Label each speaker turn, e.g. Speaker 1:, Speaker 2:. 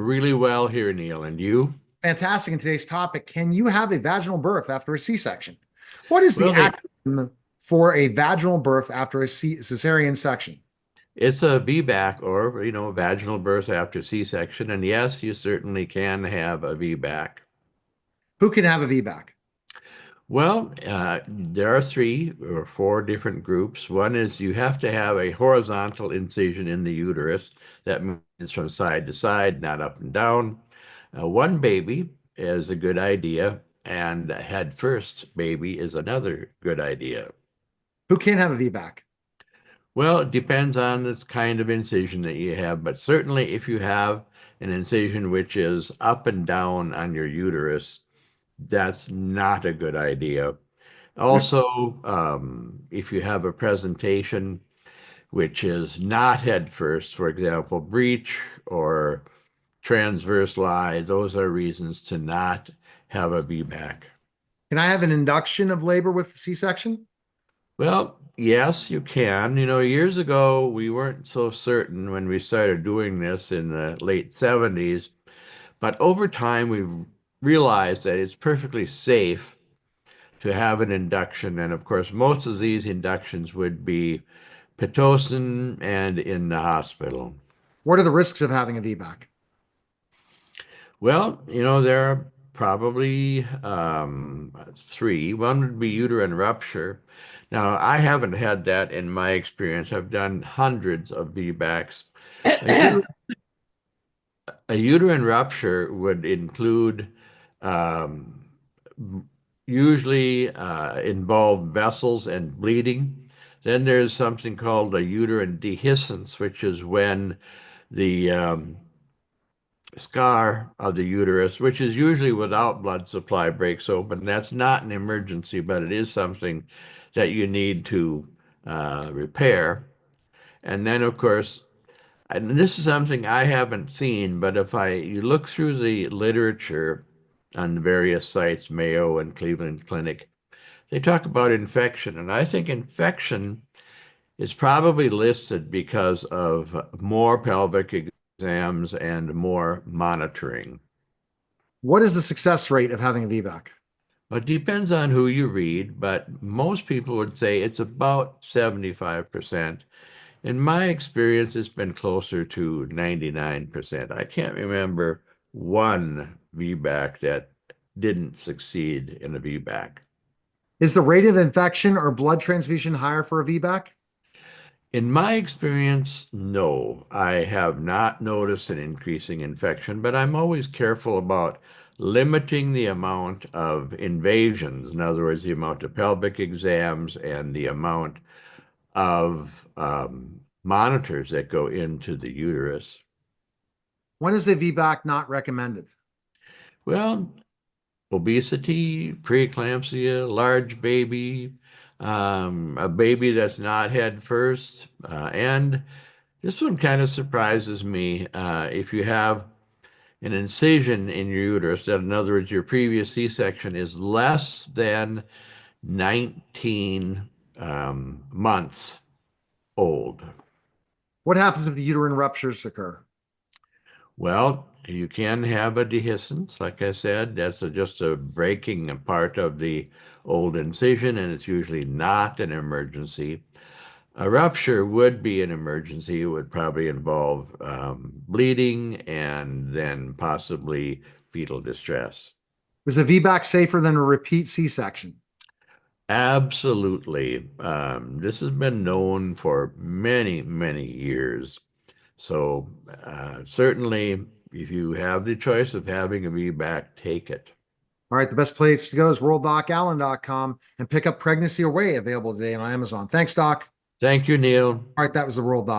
Speaker 1: really well here, Neil. And you?
Speaker 2: Fantastic. In today's topic, can you have a vaginal birth after a C-section? What is the
Speaker 1: Well, they
Speaker 2: acronym for a vaginal birth after a cesarean section?
Speaker 1: it's a VBAC or, vaginal birth after C-section. And yes, you certainly can have a VBAC.
Speaker 2: Who can have a VBAC?
Speaker 1: Well, there are three or four different groups. One is you have to have a horizontal incision in the uterus. That means from side to side, not up and down. One baby is a good idea, and a head first baby is another good idea.
Speaker 2: Who can have a VBAC?
Speaker 1: Well, it depends on the kind of incision that you have, but certainly if you have an incision which is up and down on your uterus, that's not a good idea. Also, if you have a presentation which is not head first, for example, breech or transverse lie, those are reasons to not have a VBAC.
Speaker 2: Can I have an induction of labor with C-section?
Speaker 1: Well, yes, you can. Years ago, we weren't so certain when we started doing this in the late 70s, but over time, we've realized that it's perfectly safe to have an induction. And of course, most of these inductions would be Pitocin and in the hospital.
Speaker 2: What are the risks of having a VBAC?
Speaker 1: Well, there are probably three. One would be uterine rupture. Now, I haven't had that in my experience. I've done hundreds of VBACs. A, uter- a uterine rupture would include um, usually involve vessels and bleeding. Then there's something called a uterine dehiscence, which is when the scar of the uterus, which is usually without blood supply, breaks open. That's not an emergency, but it is something that you need to repair. And then, of course, and this is something I haven't seen, but if you look through the literature on various sites, Mayo and Cleveland Clinic, they talk about infection, and I think infection is probably listed because of more pelvic exams and more monitoring.
Speaker 2: What is the success rate of having a VBAC?
Speaker 1: It depends on who you read, but most people would say it's about 75%. In my experience, it's been closer to 99%. I can't remember one VBAC that didn't succeed in a VBAC.
Speaker 2: Is the rate of infection or blood transfusion higher for a VBAC?
Speaker 1: In my experience, no. I have not noticed an increasing infection, but I'm always careful about limiting the amount of invasions. In other words, the amount of pelvic exams and the amount of monitors that go into the uterus.
Speaker 2: When is a VBAC not recommended?
Speaker 1: Well, obesity, preeclampsia, large baby, a baby that's not head first, and this one kind of surprises me. If you have an incision in your uterus, that in other words, your previous C-section is less than 19 months old.
Speaker 2: What happens if the uterine ruptures occur?
Speaker 1: Well, you can have a dehiscence, like I said. That's just a breaking apart of the old incision, and it's usually not an emergency. A rupture would be an emergency. It would probably involve bleeding and then possibly fetal distress.
Speaker 2: Is a VBAC safer than a repeat C-section?
Speaker 1: Absolutely. This has been known for many, many years. So certainly, if you have the choice of having a VBAC, take it.
Speaker 2: All right, the best place to go is worlddocallen.com and pick up Pregnancy Away available today on Amazon. Thanks, Doc.
Speaker 1: Thank you, Neil.
Speaker 2: All right, that was the World Doc.